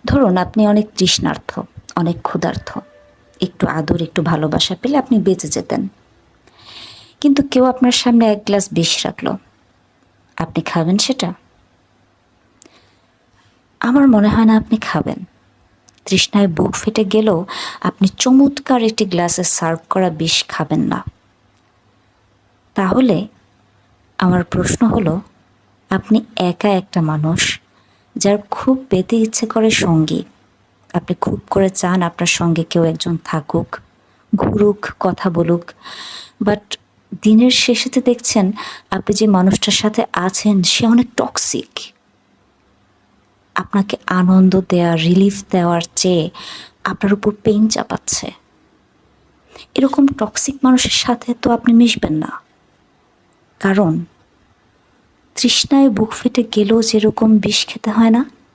ধরুন আপনি অনেক তৃষ্ণার্ত, অনেক ক্ষুধার্ত। একটু আদর, একটু ভালোবাসা পেলে আপনি বেঁচে যেতেন। কিন্তু কেউ আপনার সামনে এক গ্লাস বিষ রাখলো, আপনি খাবেন সেটা? আমার মনে হয় না আপনি খাবেন। তৃষ্ণায় বুক ফেটে গেলেও আপনি চমৎকার একটি গ্লাসে সার্ভ করা বিষ খাবেন না। তাহলে আমার প্রশ্ন হলো, আপনি একা একটা মানুষ যার খুব পেতে ইচ্ছে করে সঙ্গী। আপনি খুব করে চান আপনার সঙ্গে কেউ একজন থাকুক, ঘুরুক, কথা বলুক। বাট দিনের শেষেতে দেখছেন আপনি যে মানুষটার সাথে আছেন সে অনেক টক্সিক। আপনাকে আনন্দ দেওয়া, রিলিফ দেওয়ার চেয়ে আপনার উপর পেইন চাপাচ্ছে। এরকম টক্সিক মানুষের সাথে তো আপনি মিশবেন না। কারণ তৃষ্ণায় বুক ফেটে গেলেও যেরকম বিষ খেতে হয় না,